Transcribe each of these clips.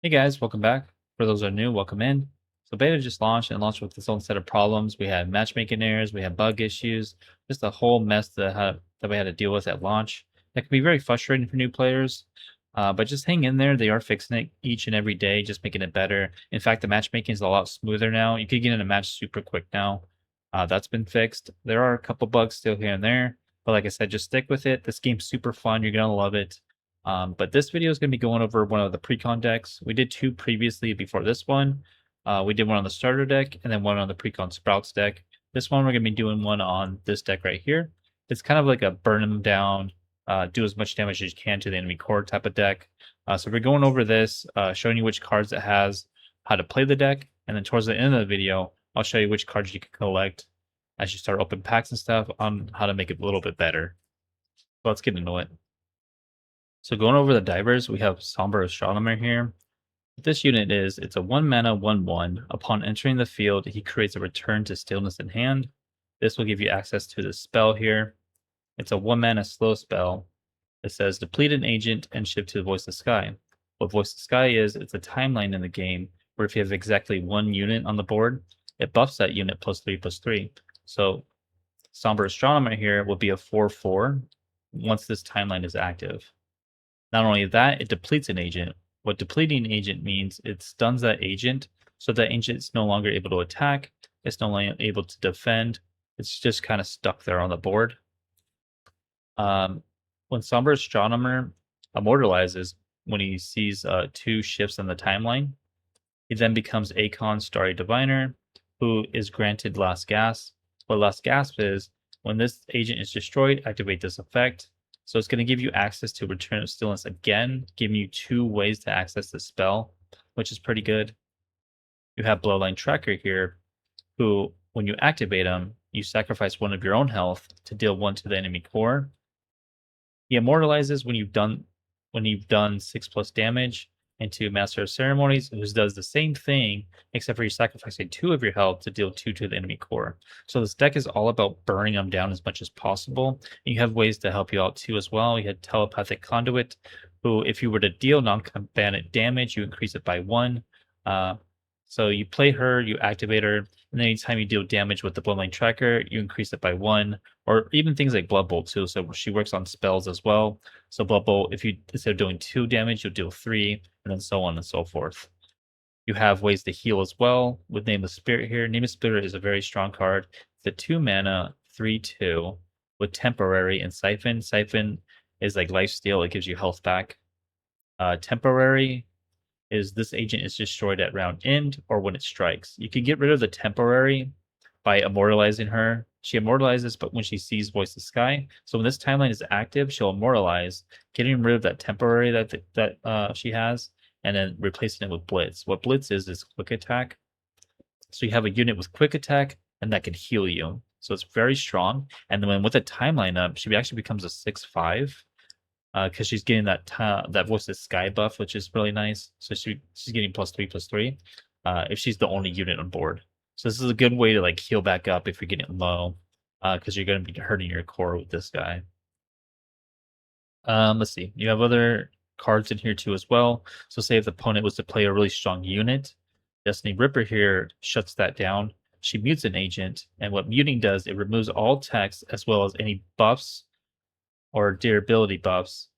Hey guys, welcome back. For those that are new, welcome in. So beta just launched and launched with its own set of problems. We had matchmaking errors, we had bug issues, just a whole mess that we had to deal with at launch. That can be very frustrating for new players, but just hang in there. They are fixing it each and every day, just making it better. In fact, the matchmaking is a lot smoother now. You could get in a match super quick now. That's been fixed. There are a couple bugs still here and there, but like I said, just stick with it. This game's super fun. You're gonna love it. But this video is going to be going over one of the Precon decks. We did two previously before this one. We did one on the starter deck and then one on the Precon Sprouts deck. This one, we're going to be doing one on this deck right here. It's kind of like a burn them down, do as much damage as you can to the enemy core type of deck. So we're going over this, showing you which cards it has, how to play the deck, and then towards the end of the video, I'll show you which cards you can collect as you start open packs and stuff on how to make it a little bit better. So let's get into it. So going over the divers, we have Somber Astronomer here. What this unit is, it's a 1 mana 1/1. Upon entering the field, he creates a return to stillness in hand. This will give you access to the spell here. It's a 1 mana slow spell. It says deplete an agent and shift to Voice of Sky. What Voice of Sky is, it's a timeline in the game where if you have exactly one unit on the board, it buffs that unit +3/+3. So Somber Astronomer here will be a 4/4 once this timeline is active. Not only that, it depletes an agent. What depleting agent means, it stuns that agent, so that agent is no longer able to attack, it's no longer able to defend, it's just kind of stuck there on the board. When Somber Astronomer immortalizes, when he sees 2 shifts in the timeline, he then becomes Akon Starry Diviner, who is granted Last Gasp. What Last Gasp is, when this agent is destroyed, activate this effect. So it's going to give you access to Return of Stillness again, giving you 2 ways to access the spell, which is pretty good. You have Bloodline Tracker here, who, when you activate him, you sacrifice 1 of your own health to deal 1 to the enemy core. He immortalizes when you've done 6+ damage into Master of Ceremonies, who does the same thing, except for you sacrificing 2 of your health to deal 2 to the enemy core. So this deck is all about burning them down as much as possible. And you have ways to help you out too as well. You had Telepathic Conduit, who if you were to deal non-combatant damage, you increase it by 1. So you play her, you activate her, and anytime you deal damage with the Bloodline Tracker, you increase it by 1, or even things like Blood Bolt too. So she works on spells as well. So Blood Bolt, if you instead of doing 2 damage, you'll deal 3, and then so on and so forth. You have ways to heal as well with Name of Spirit here. Name of Spirit is a very strong card. It's a 2 mana 3/2 with Temporary and Siphon. Siphon is like lifesteal; it gives you health back. Temporary is this agent is destroyed at round end or when it strikes. You can get rid of the temporary by immortalizing her. She immortalizes, but when she sees Voice of Sky. So when this timeline is active, she'll immortalize, getting rid of that temporary that she has, and then replacing it with Blitz. What Blitz is quick attack. So you have a unit with quick attack, and that can heal you. So it's very strong. And then with the timeline up, she actually becomes a 6/5. Because she's getting that Voice of Sky buff, which is really nice. So she's getting +3/+3 if she's the only unit on board. So this is a good way to like heal back up if you're getting low, because you're going to be hurting your core with this guy. Let's see. You have other cards in here too as well. So say if the opponent was to play a really strong unit, Destiny Ripper here shuts that down. She mutes an agent, and what muting does, it removes all text as well as any buffs or durability buffs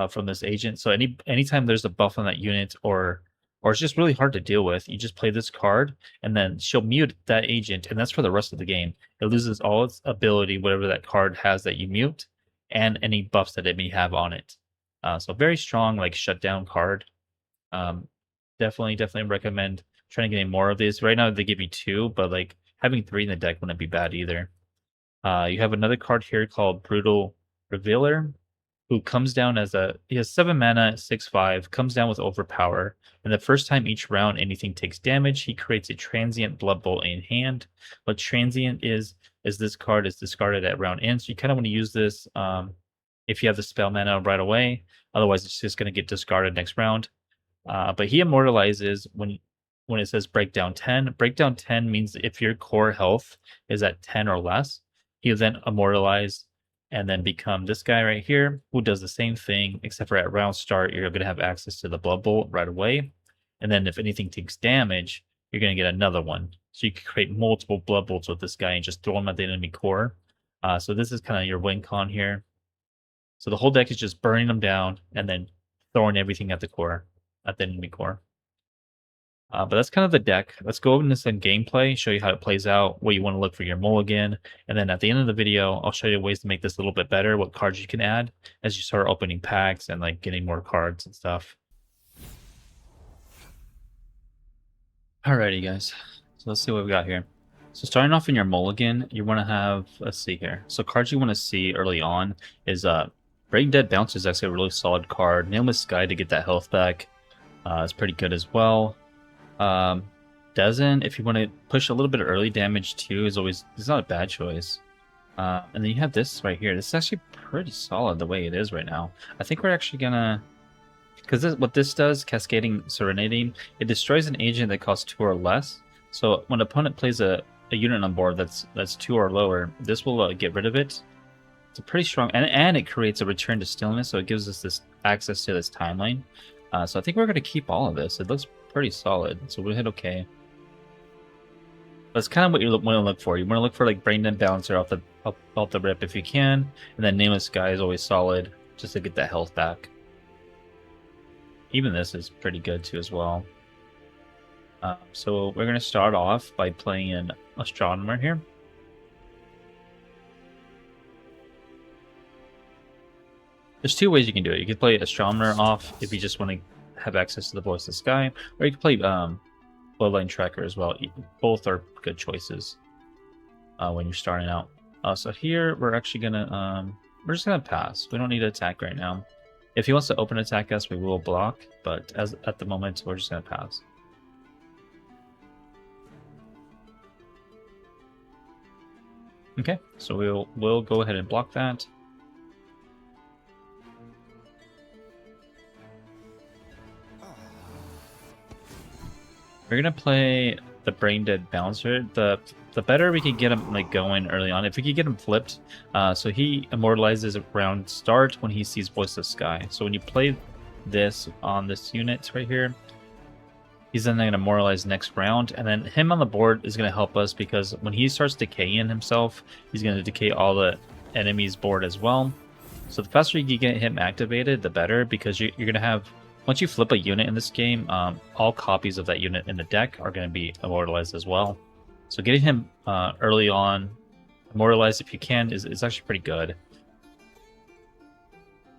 from this agent. So anytime there's a buff on that unit or it's just really hard to deal with, you just play this card and then she'll mute that agent, and that's for the rest of the game. It loses all its ability, whatever that card has that you mute, and any buffs that it may have on it. So very strong like shutdown card. Definitely recommend trying to get more of these. Right now they give you 2, but like having 3 in the deck wouldn't be bad either. You have another card here called Brutal Revealer, who comes down as he has 7 mana, 6/5, comes down with Overpower, and the first time each round anything takes damage, he creates a transient Blood Bolt in hand. What transient is this card is discarded at round end, so you kind of want to use this if you have the spell mana right away. Otherwise, it's just going to get discarded next round. But he immortalizes when it says Breakdown 10. Breakdown 10 means if your core health is at 10 or less, he'll then immortalize and then become this guy right here, who does the same thing, except for at round start, you're going to have access to the Blood Bolt right away. and then if anything takes damage, you're going to get another one. So you can create multiple blood bolts with this guy and just throw them at the enemy core. So this is kind of your win con here. So the whole deck is just burning them down and then throwing everything at the core, at the enemy core. But that's kind of the deck. Let's go into some gameplay, show you how it plays out, what you want to look for your mulligan, and then at the end of the video, I'll show you ways to make this a little bit better, what cards you can add as you start opening packs and like getting more cards and stuff. Alrighty, guys. So let's see what we got here. So starting off in your mulligan, you want to have, let's see here. So cards you want to see early on is Breaking Dead Bounce is actually a really solid card. Nameless Sky to get that health back is pretty good as well. Dozen, if you want to push a little bit of early damage too, is not a bad choice. And then you have this right here. This is actually pretty solid the way it is right now. I think we're actually gonna, because what this does, Cascading Serenading, it destroys an agent that costs 2 or less. So when an opponent plays a unit on board that's 2 or lower, this will get rid of it. It's a pretty strong, and it creates a return to stillness, so it gives us this access to this timeline. So I think we're going to keep all of this. It looks pretty solid, so we'll hit OK. That's kind of what you want to look for. You want to look for like Brain Dead Balancer off the rip if you can, and then Nameless Sky is always solid just to get that health back. Even this is pretty good too as well. So we're going to start off by playing an Astronomer here. There's 2 ways you can do it. You can play Astronomer off if you just want to have access to the Voice of the Sky, or you can play Bloodline Tracker as well. Both are good choices when you're starting out. So here we're actually gonna we're just gonna pass. We don't need to attack right now. If he wants to open attack us, we will block, but at the moment we're just gonna pass. Okay, so we'll go ahead and block that. We're gonna play the Brain Dead Bouncer. The better we can get him like going early on. If we could get him flipped, so he immortalizes around start when he sees Voice of Sky. So when you play this on this unit right here, he's then gonna immortalize next round, and then him on the board is gonna help us because when he starts decaying himself, he's gonna decay all the enemies' board as well. So the faster you can get him activated, the better, because you're gonna have, once you flip a unit in this game, all copies of that unit in the deck are going to be immortalized as well. So getting him early on, immortalized if you can, is actually pretty good.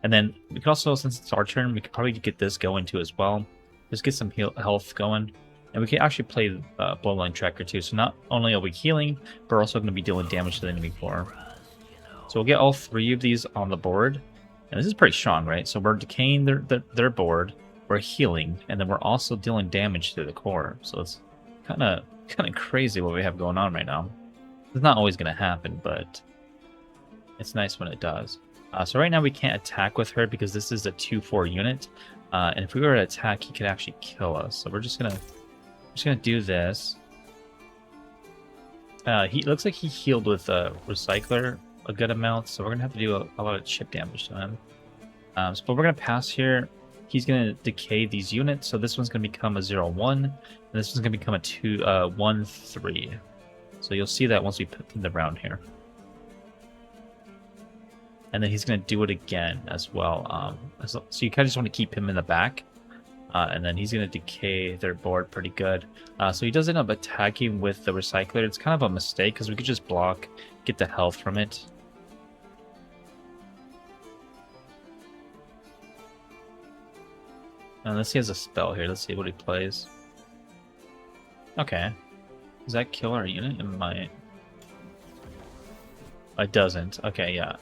And then we can also, since it's our turn, we could probably get this going too as well. Just get some health going. And we can actually play Bloodline Tracker too. So not only are we healing, but we're also going to be dealing damage to the enemy core. So we'll get all 3 of these on the board. And this is pretty strong, right? So we're decaying their board, we're healing, and then we're also dealing damage to the core. So it's kind of crazy what we have going on right now. It's not always going to happen, but it's nice when it does. So right now we can't attack with her because this is a 2/4 unit, and if we were to attack, he could actually kill us. So we're just gonna do this. He looks like he healed with a recycler a good amount, so we're gonna have to do a lot of chip damage to him. But we're gonna pass here. He's gonna decay these units, so this one's gonna become a 0/1, and this one's gonna become a 1/3. So you'll see that once we put in the round here. And then he's gonna do it again as well. So you kind of just want to keep him in the back, and then he's gonna decay their board pretty good. So he does end up attacking with the recycler. It's kind of a mistake because we could just block, get the health from it. Unless he has a spell here. Let's see what he plays. Okay. Does that kill our unit? It might. It doesn't. Okay, yeah.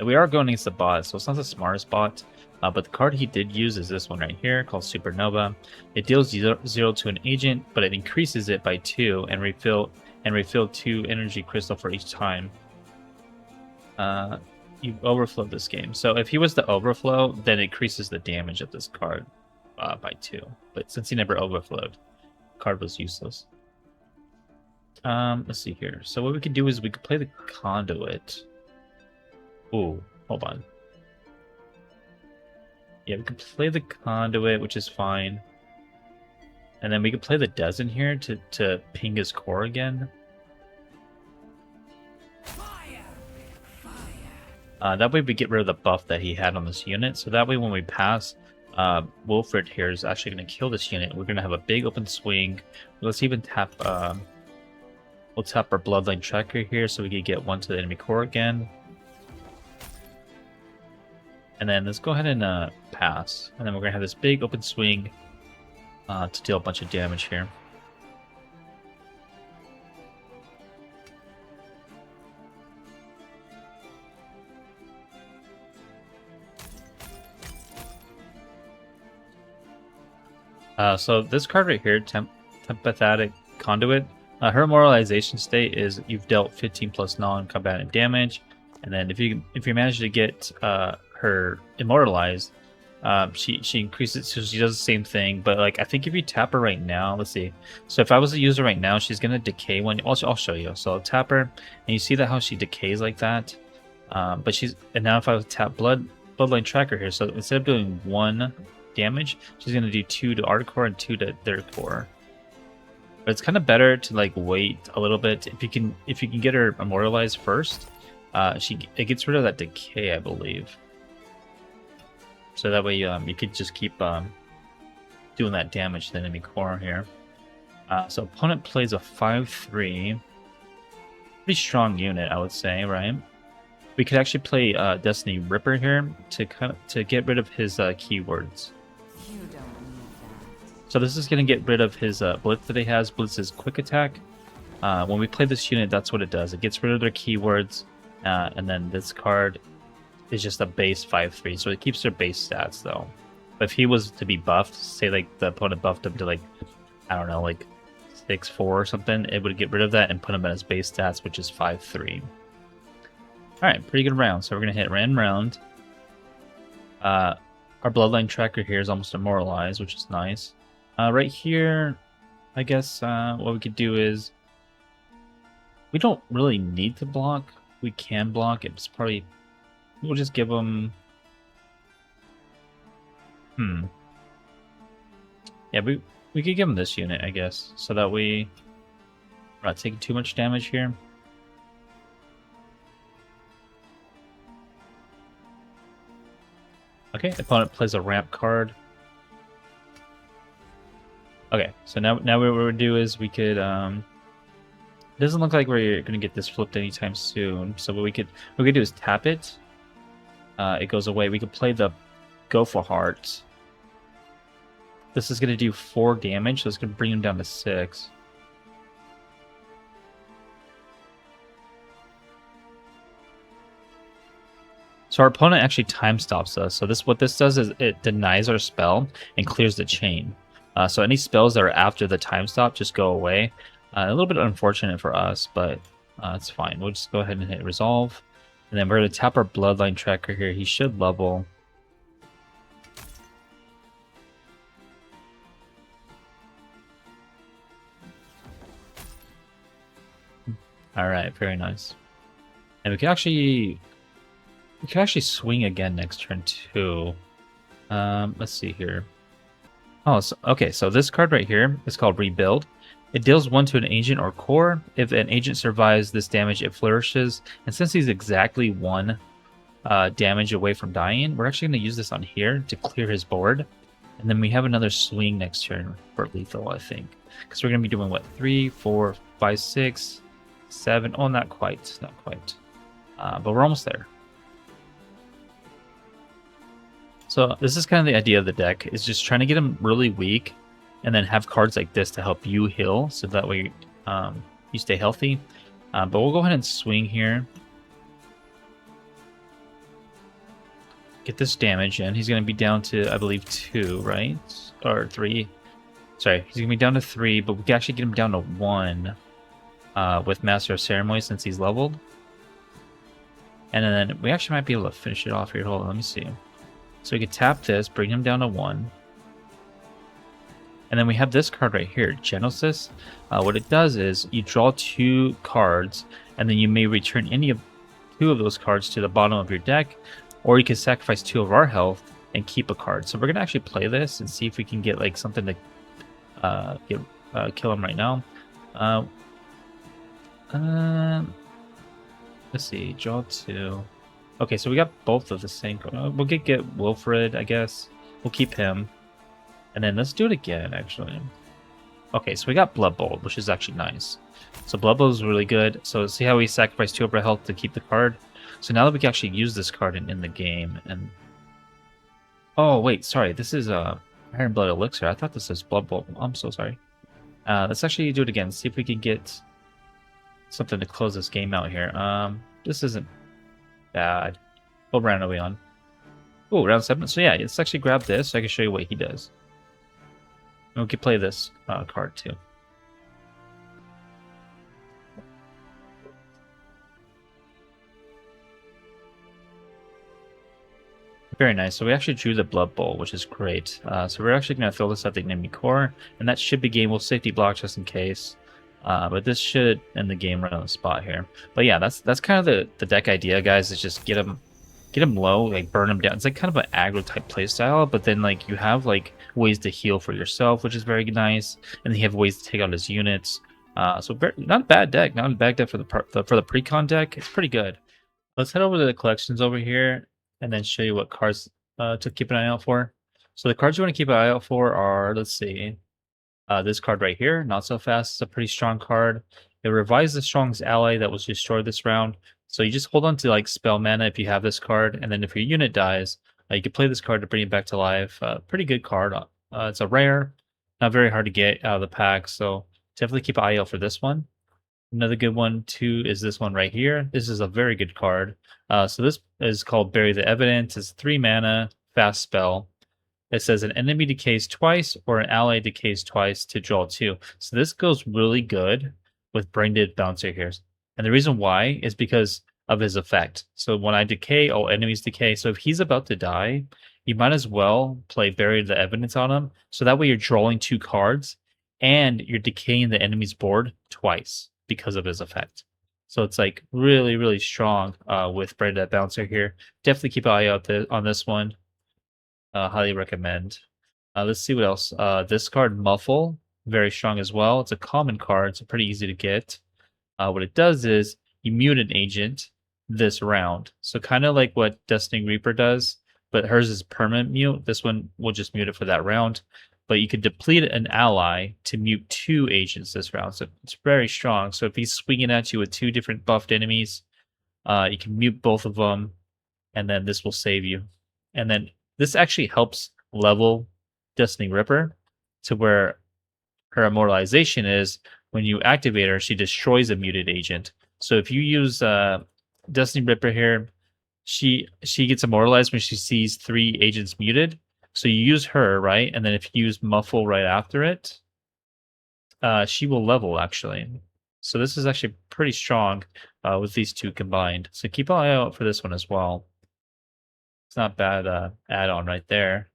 We are going against the bot, so it's not the smartest bot. But the card he did use is this one right here, called Supernova. It deals 0 to an agent, but it increases it by 2 and refill 2 energy crystal for each time. You overflow this game. So if he was to overflow, then it increases the damage of this card by 2. But since he never overflowed, the card was useless. Let's see here. So what we could do is we could play the Conduit. Ooh, hold on. Yeah, we can play the Conduit, which is fine. And then we could play the dozen here to ping his core again. That way we get rid of the buff that he had on this unit. So that way when we pass, Wilfred here is actually going to kill this unit. We're going to have a big open swing. Let's even tap... we'll tap our Bloodline Tracker here so we can get one to the enemy core again. And then let's go ahead and pass. And then we're going to have this big open swing to deal a bunch of damage here. So this card right here, Tempathetic Conduit, her moralization state is you've dealt 15 plus non-combatant damage, and then if you manage to get her immortalized, she increases, so she does the same thing. But like I think if you tap her right now, let's see. So if I was to use her right now, she's gonna decay when I'll show you. So I'll tap her, and you see that how she decays like that. But and now if I tap Bloodline Tracker here, so instead of doing 1 damage, she's gonna do 2 to our core and 2 to their core. But it's kind of better to like wait a little bit if you can get her immortalized first. It gets rid of that decay, I believe. So that way you could just keep doing that damage to the enemy core here. So opponent plays a 5/3, pretty strong unit, I would say, right? We could actually play Destiny Ripper here to get rid of his keywords. So this is going to get rid of his Blitz that he has. Blitz is quick attack. When we play this unit, that's what it does. It gets rid of their keywords, and then this card is just a base 5/3, so it keeps their base stats though. But if he was to be buffed, say like the opponent buffed him to like, I don't know, like 6/4 or something, it would get rid of that and put him at his base stats, which is 5/3. Alright, pretty good round. So we're going to hit random round. Our Bloodline Tracker here is almost immortalized, which is nice. Right here, I guess what we could do is, we don't really need to block. We can block. It's probably, we'll just give him... Yeah, we could give him this unit, I guess, so that we're not taking too much damage here. Okay, opponent plays a ramp card. Okay, so now what we'll do is we could it doesn't look like we're gonna get this flipped anytime soon. So what we could do is tap it. It goes away. We could play the Go for Heart. This is gonna do 4 damage, so it's gonna bring him down to 6. So our opponent actually time stops us. So what this does is it denies our spell and clears the chain. So any spells that are after the time stop just go away. A little bit unfortunate for us, but it's fine. We'll just go ahead and hit resolve. And then we're going to tap our Bloodline Tracker here. He should level. Alright, very nice. And we can actually swing again next turn too. Let's see here. Oh, okay, so this card right here is called Rebuild. It deals 1 to an agent or core. If an agent survives this damage, it flourishes. And since he's exactly 1 damage away from dying, we're actually going to use this on here to clear his board. And then we have another swing next turn for lethal, I think. Because we're going to be doing, what, 3, 4, 5, 6, 7. Oh, not quite. Not quite. But we're almost there. So this is kind of the idea of the deck, is just trying to get him really weak and then have cards like this to help you heal, so that way you stay healthy. But we'll go ahead and swing here. Get this damage in. He's going to be down to, I believe, 2, right? Or 3. Sorry, he's going to be down to 3, but we can actually get him down to 1 with Master of Ceremony since he's leveled. And then we actually might be able to finish it off here. Hold on, let me see. So we could tap this, bring him down to 1. And then we have this card right here, Genesis. What it does is you draw 2 cards, and then you may return any of 2 of those cards to the bottom of your deck, or you can sacrifice 2 of our health and keep a card. So we're going to actually play this and see if we can get like something to get kill him right now. Uh, um, let's see, draw two. Okay, so we got both of the same. We'll get Wilfred, I guess. We'll keep him, and then let's do it again. Actually, okay, so we got Blood Bolt, which is actually nice. So Blood Bolt is really good. So see how we sacrificed 2 over health to keep the card. So now that we can actually use this card in the game, and oh wait, sorry, this is Iron Blood Elixir. I thought this was Blood Bolt. I'm so sorry. Let's actually do it again. See if we can get something to close this game out here. This isn't bad. What round are we on? Oh, round 7. So yeah, let's actually grab this so I can show you what he does. And we can play this card too. Very nice. So we actually drew the Blood Bowl, which is great. So we're actually going to throw this at the enemy core, and that should be game. We'll safety block just in case. But this should end the game right on the spot here. But yeah, that's kind of the deck idea, guys. Is just get them low, like burn them down. It's like kind of an aggro type playstyle, but then like you have like ways to heal for yourself, which is very nice, and then you have ways to take out his units. So not a bad deck, not a bad deck for the Precon deck. It's pretty good. Let's head over to the collections over here and then show you what cards to keep an eye out for. So the cards you want to keep an eye out for are, let's see, this card right here, Not So Fast. It's a pretty strong card. It revives the strongest ally that was destroyed this round. So you just hold on to like spell mana if you have this card, and then if your unit dies, you can play this card to bring it back to life. Pretty good card. It's a rare, not very hard to get out of the pack, so definitely keep an eye out for this one. Another good one too is this one right here. This is a very good card. So this is called Bury the Evidence. It's 3 mana, fast spell. It says an enemy decays twice or an ally decays twice to draw 2. So this goes really good with Braindead Bouncer here. And the reason why is because of his effect. So when I decay, all enemies decay. So if he's about to die, you might as well play Bury the Evidence on him. So that way you're drawing 2 cards and you're decaying the enemy's board twice because of his effect. So it's like really, really strong with Braindead Bouncer here. Definitely keep an eye out on this one. Highly recommend. Let's see what else. This card, Muffle, very strong as well. It's a common card, so pretty easy to get. What it does is you mute an agent this round. So kind of like what Destiny Reaper does, but hers is permanent mute. This one will just mute it for that round. But you could deplete an ally to mute 2 agents this round. So it's very strong. So if he's swinging at you with 2 different buffed enemies, you can mute both of them, and then this will save you. And then this actually helps level Destiny Ripper to where her immortalization is when you activate her, she destroys a muted agent. So if you use Destiny Ripper here, she gets immortalized when she sees 3 agents muted. So you use her, right? And then if you use Muffle right after it, she will level actually. So this is actually pretty strong with these 2 combined. So keep an eye out for this one as well. It's not bad add-on right there.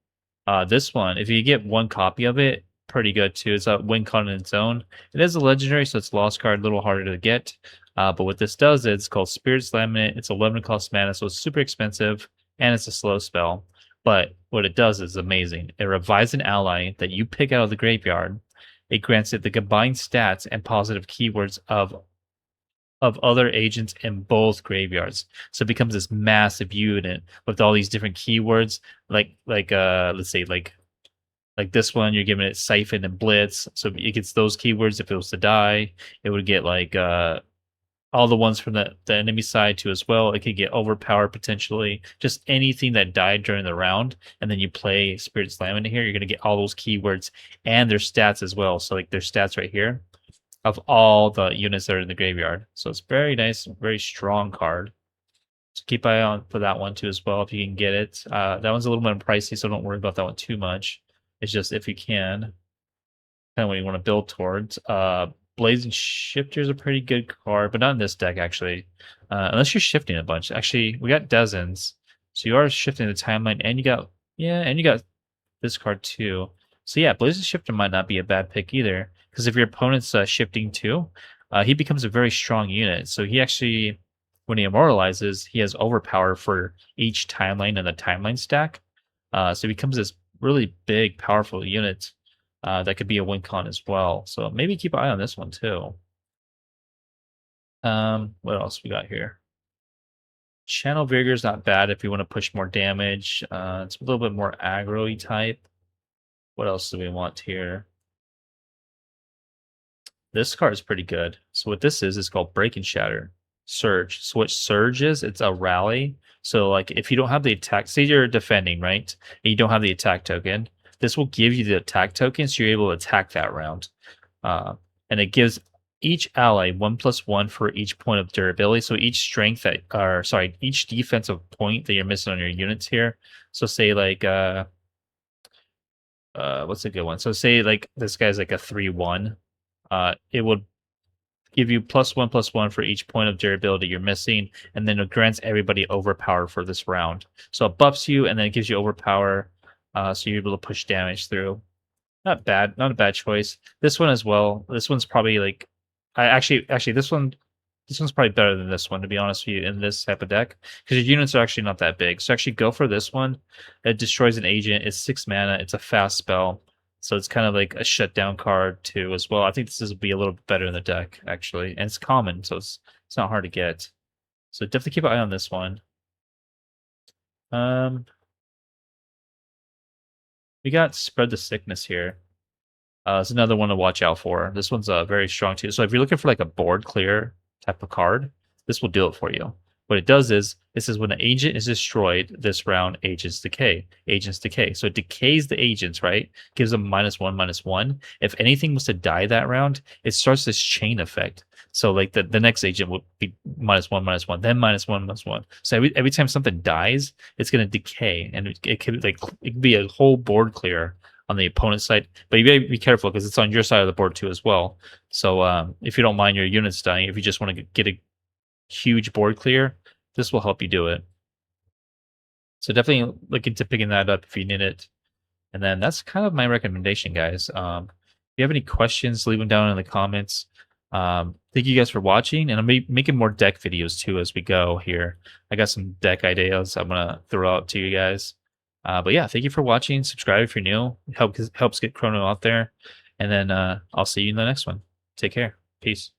This one, if you get 1 copy of it, pretty good too. It's a win con in its own. It is a legendary, so it's a lost card, a little harder to get. But what this does, it's called Spirit's Laminate. It's 11 cost mana, so it's super expensive, and it's a slow spell. But what it does is amazing. It revives an ally that you pick out of the graveyard. It grants it the combined stats and positive keywords of other agents in both graveyards. So it becomes this massive unit with all these different keywords. Like let's say like this one, you're giving it Siphon and Blitz. So it gets those keywords. If it was to die, it would get like all the ones from the enemy side too as well. It could get Overpower potentially. Just anything that died during the round, and then you play Spirit Slam in here, you're gonna get all those keywords and their stats as well. So like their stats right here of all the units that are in the graveyard. So it's very nice, very strong card. So keep eye on for that one too as well if you can get it. That one's a little bit pricey, so don't worry about that one too much. It's just if you can, kind of what you want to build towards. Blazing Shifter is a pretty good card, but not in this deck actually. Unless you're shifting a bunch. Actually, we got dozens, so you are shifting the timeline, and you got this card too. So yeah, Blazing Shifter might not be a bad pick either, because if your opponent's shifting too, he becomes a very strong unit. So he actually, when he immortalizes, he has Overpower for each timeline in the timeline stack. So he becomes this really big, powerful unit. That could be a win con as well. So maybe keep an eye on this one too. What else we got here? Channel Vigor is not bad if you want to push more damage. It's a little bit more aggro-y type. What else do we want here? This card is pretty good. So what this is called Break and Shatter. Surge. So what Surge is, it's a rally. So like if you don't have the attack, say you're defending, right? And you don't have the attack token, this will give you the attack token, so you're able to attack that round. And it gives each ally 1+1 for each point of durability. So each strength that, or sorry, each defensive point that you're missing on your units here. So say like what's a good one? So say like this guy's like a 3/1. It would give you +1/+1 for each point of durability you're missing, and then it grants everybody overpower for this round. So it buffs you, and then it gives you overpower, so you're able to push damage through. Not bad, not a bad choice. This one as well. This one's probably like, I actually this one's probably better than this one, to be honest with you, in this type of deck, because your units are actually not that big. So actually go for this one. It destroys an agent. It's 6 mana. It's a fast spell. So it's kind of like a shutdown card too as well. I think this will be a little bit better in the deck, actually. And it's common, so it's not hard to get. So definitely keep an eye on this one. We got Spread the Sickness here. It's another one to watch out for. This one's very strong too. So if you're looking for like a board clear type of card, this will do it for you. What it does is, this is when an agent is destroyed this round, agents decay. Agents decay. So it decays the agents, right? Gives them -1/-1. If anything was to die that round, it starts this chain effect. So like the next agent would be -1/-1, then -1/-1. So every time something dies, it's gonna decay, and it could like it could be a whole board clear on the opponent's side, but you gotta be careful because it's on your side of the board too as well. So if you don't mind your units dying, if you just want to get a huge board clear, this will help you do it. So definitely look into picking that up if you need it. And then that's kind of my recommendation, guys. If you have any questions, leave them down in the comments. Thank you guys for watching, and I'm making more deck videos too as we go here. I got some deck ideas I'm gonna throw out to you guys. But yeah, thank you for watching. Subscribe if you're new. It helps get Chrono out there. And then I'll see you in the next one. Take care. Peace.